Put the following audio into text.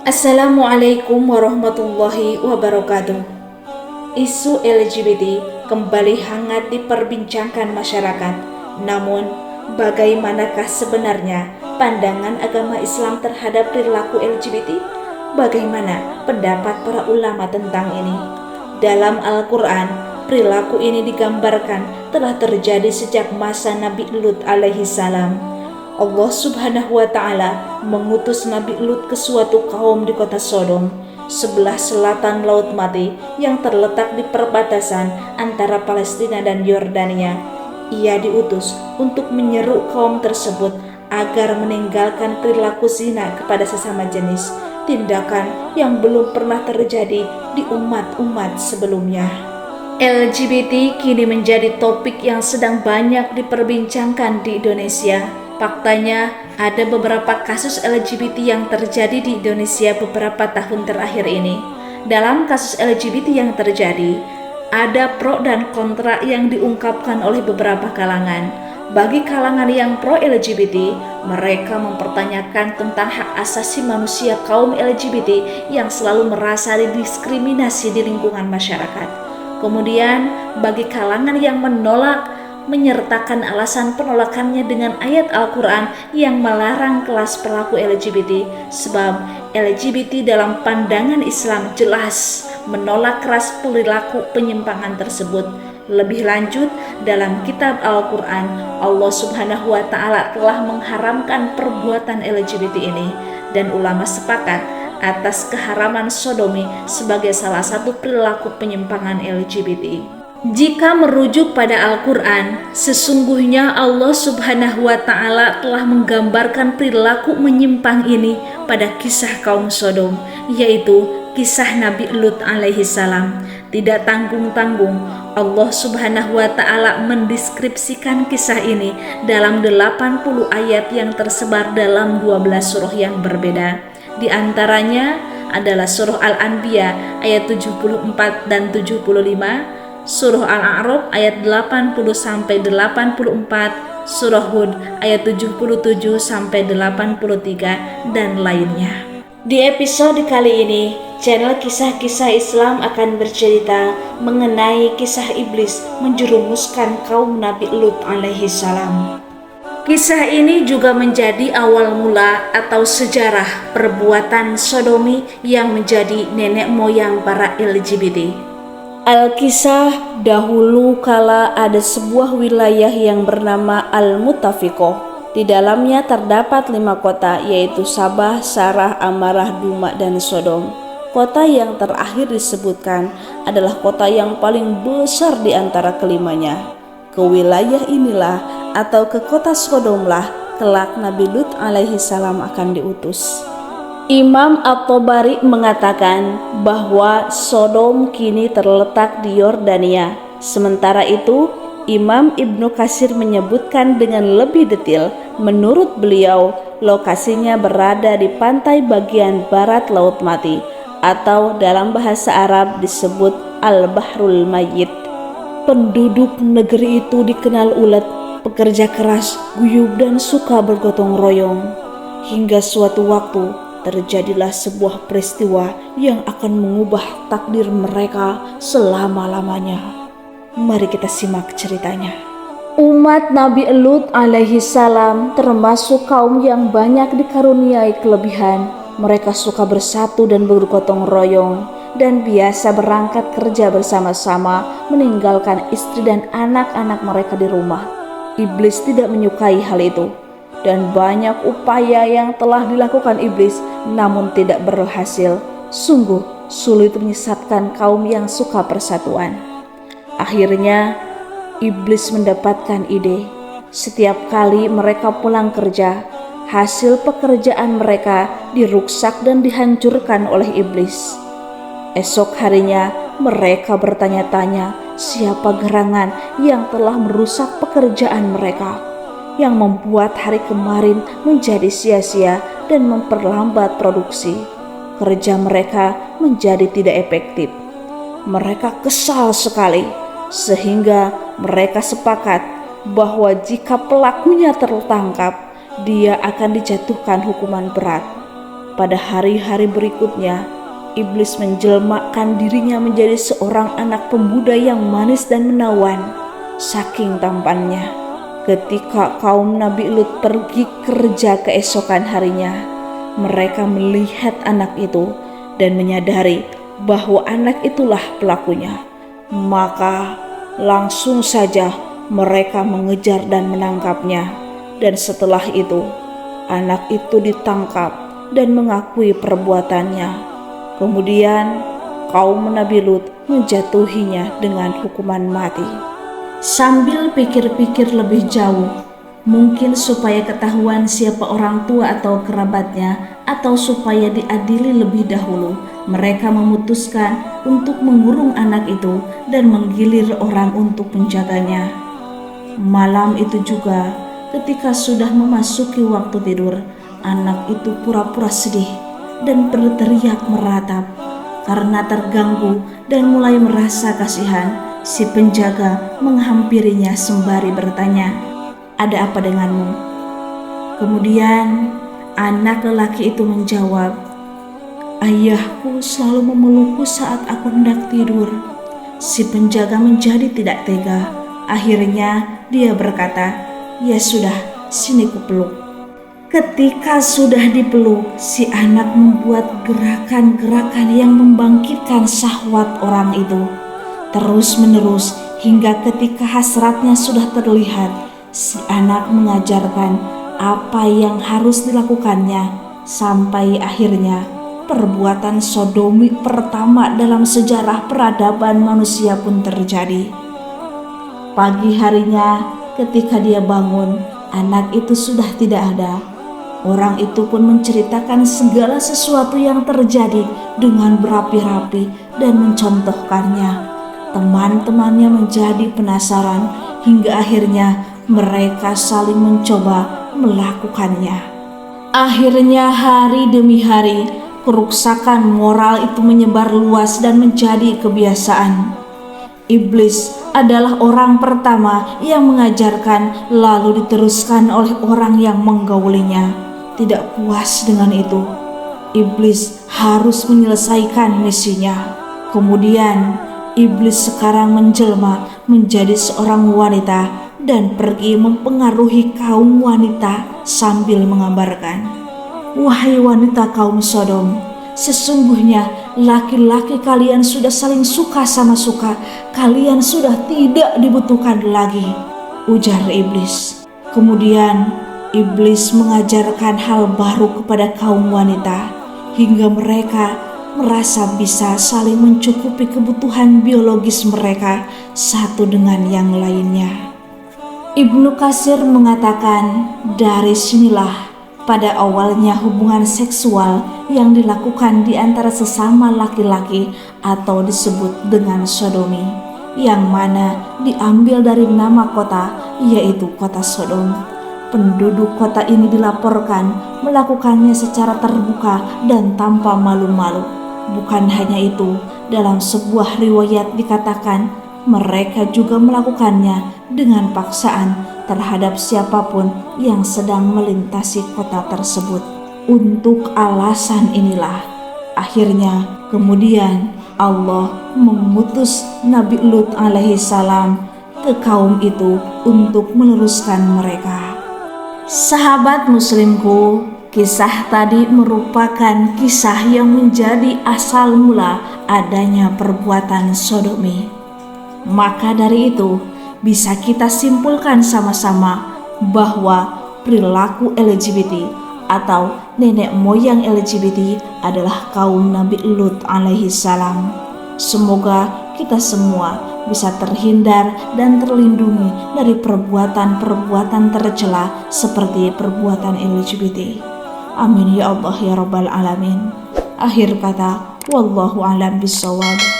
Assalamualaikum warahmatullahi wabarakatuh. Isu LGBT kembali hangat diperbincangkan masyarakat. Namun, bagaimanakah sebenarnya pandangan agama Islam terhadap perilaku LGBT? Bagaimana pendapat para ulama tentang ini? Dalam Al-Quran, perilaku ini digambarkan telah terjadi sejak masa Nabi Lut alaihi salam. Allah subhanahu wa ta'ala mengutus Nabi Lut ke suatu kaum di kota Sodom, sebelah selatan Laut Mati yang terletak di perbatasan antara Palestina dan Yordania. Ia diutus untuk menyeru kaum tersebut agar meninggalkan perilaku zina kepada sesama jenis, tindakan yang belum pernah terjadi di umat-umat sebelumnya. LGBT kini menjadi topik yang sedang banyak diperbincangkan di Indonesia. Faktanya, ada beberapa kasus LGBT yang terjadi di Indonesia beberapa tahun terakhir ini. Dalam kasus LGBT yang terjadi, ada pro dan kontra yang diungkapkan oleh beberapa kalangan. Bagi kalangan yang pro LGBT, mereka mempertanyakan tentang hak asasi manusia kaum LGBT yang selalu merasa didiskriminasi di lingkungan masyarakat. Kemudian, bagi kalangan yang menolak, menyertakan alasan penolakannya dengan ayat Al-Quran yang melarang kelas perilaku LGBT, sebab LGBT dalam pandangan Islam jelas menolak keras perilaku penyimpangan tersebut. Lebih lanjut, dalam kitab Al-Quran, Allah subhanahu wa ta'ala telah mengharamkan perbuatan LGBT ini, dan ulama sepakat atas keharaman sodomi sebagai salah satu perilaku penyimpangan LGBT. Jika merujuk pada Al-Quran, sesungguhnya Allah subhanahu wa ta'ala telah menggambarkan perilaku menyimpang ini pada kisah kaum Sodom, yaitu kisah Nabi Lut alaihi salam. Tidak tanggung-tanggung, Allah subhanahu wa ta'ala mendeskripsikan kisah ini dalam 80 ayat yang tersebar dalam 12 surah yang berbeda. Di antaranya adalah surah Al-Anbiya ayat 74 dan 75, Surah Al-A'raf ayat 80-84, Surah Hud ayat 77-83, dan lainnya. Di episode kali ini, channel Kisah-Kisah Islam akan bercerita mengenai kisah iblis menjerumuskan kaum Nabi Lut alaihi salam. Kisah ini juga menjadi awal mula atau sejarah perbuatan sodomi yang menjadi nenek moyang para LGBT. Al-Kisah, dahulu kala ada sebuah wilayah yang bernama Al-Mutafiqoh. Di dalamnya terdapat 5 kota, yaitu Sabah, Sarah, Amarah, Duma, dan Sodom. Kota yang terakhir disebutkan adalah kota yang paling besar di antara kelimanya. Ke wilayah inilah atau ke kota Sodomlah kelak Nabi Lut alaihi salam akan diutus. Imam At-Tabari mengatakan bahwa Sodom kini terletak di Yordania. Sementara itu, Imam Ibnu Katsir menyebutkan dengan lebih detail, menurut beliau, lokasinya berada di pantai bagian barat Laut Mati, atau dalam bahasa Arab disebut Al-Bahrul Mayyit. Penduduk negeri itu dikenal ulet, pekerja keras, guyup, dan suka bergotong royong. Hingga suatu waktu, terjadilah sebuah peristiwa yang akan mengubah takdir mereka selama-lamanya. Mari kita simak ceritanya. Umat Nabi Lut alaihi salam termasuk kaum yang banyak dikaruniai kelebihan. Mereka suka bersatu dan bergotong royong, dan biasa berangkat kerja bersama-sama, meninggalkan istri dan anak-anak mereka di rumah. Iblis tidak menyukai hal itu, dan banyak upaya yang telah dilakukan iblis namun tidak berhasil. Sungguh sulit menyesatkan kaum yang suka persatuan. Akhirnya iblis mendapatkan ide. Setiap kali mereka pulang kerja, hasil pekerjaan mereka diruksak dan dihancurkan oleh iblis. Esok harinya mereka bertanya-tanya siapa gerangan yang telah merusak pekerjaan mereka, yang membuat hari kemarin menjadi sia-sia dan memperlambat produksi. Kerja mereka menjadi tidak efektif. Mereka kesal sekali, sehingga mereka sepakat bahwa jika pelakunya tertangkap, dia akan dijatuhkan hukuman berat. pada hari-hari berikutnya, iblis menjelmakan dirinya menjadi seorang anak pemuda yang manis dan menawan, saking tampannya. Ketika kaum Nabi Lut pergi kerja keesokan harinya, mereka melihat anak itu dan menyadari bahwa anak itulah pelakunya. Maka langsung saja mereka mengejar dan menangkapnya. Dan setelah itu, anak itu ditangkap dan mengakui perbuatannya. Kemudian kaum Nabi Lut menjatuhinya dengan hukuman mati. Sambil pikir-pikir lebih jauh, mungkin supaya ketahuan siapa orang tua atau kerabatnya, atau supaya diadili lebih dahulu, mereka memutuskan untuk mengurung anak itu dan menggilir orang untuk menjaganya. Malam itu juga, ketika sudah memasuki waktu tidur, anak itu pura-pura sedih dan berteriak meratap. Karena terganggu dan mulai merasa kasihan, si penjaga menghampirinya sembari bertanya, "Ada apa denganmu?" Kemudian anak lelaki itu menjawab, "Ayahku selalu memelukku saat aku hendak tidur." Si penjaga menjadi tidak tega. Akhirnya dia berkata, "Ya sudah, sini kupeluk." Ketika sudah dipeluk, si anak membuat gerakan-gerakan yang membangkitkan syahwat orang itu. Terus-menerus hingga ketika hasratnya sudah terlihat, si anak mengajarkan apa yang harus dilakukannya, sampai akhirnya perbuatan sodomi pertama dalam sejarah peradaban manusia pun terjadi. Pagi harinya ketika dia bangun, anak itu sudah tidak ada. Orang itu pun menceritakan segala sesuatu yang terjadi dengan berapi-rapi dan mencontohkannya. Teman-temannya menjadi penasaran hingga akhirnya mereka saling mencoba melakukannya. Akhirnya hari demi hari, kerusakan moral itu menyebar luas dan menjadi kebiasaan. Iblis adalah orang pertama yang mengajarkan, lalu diteruskan oleh orang yang menggaulinya. Tidak puas dengan itu, iblis harus menyelesaikan misinya. Kemudian iblis sekarang menjelma menjadi seorang wanita dan pergi mempengaruhi kaum wanita sambil mengabarkan, "Wahai wanita kaum Sodom, sesungguhnya laki-laki kalian sudah saling suka sama suka. Kalian sudah tidak dibutuhkan lagi," ujar iblis. Kemudian iblis mengajarkan hal baru kepada kaum wanita hingga mereka merasa bisa saling mencukupi kebutuhan biologis mereka satu dengan yang lainnya. Ibnu Katsir mengatakan, dari sinilah pada awalnya hubungan seksual yang dilakukan di antara sesama laki-laki atau disebut dengan sodomi, yang mana diambil dari nama kota, yaitu kota Sodom. Penduduk kota ini dilaporkan melakukannya secara terbuka dan tanpa malu-malu. Bukan hanya itu, dalam sebuah riwayat dikatakan mereka juga melakukannya dengan paksaan terhadap siapapun yang sedang melintasi kota tersebut. Untuk alasan inilah, akhirnya kemudian Allah mengutus Nabi Lut alaihissalam ke kaum itu untuk meneruskan mereka. Sahabat muslimku, kisah tadi merupakan kisah yang menjadi asal mula adanya perbuatan sodomi. Maka dari itu, bisa kita simpulkan sama-sama bahwa perilaku LGBT atau nenek moyang LGBT adalah kaum Nabi Lut alaihissalam. Semoga kita semua bisa terhindar dan terlindungi dari perbuatan-perbuatan tercela seperti perbuatan LGBT. Amin ya Allah ya Rabbal Alamin. Akhir kata, wallahu a'lam bishawab.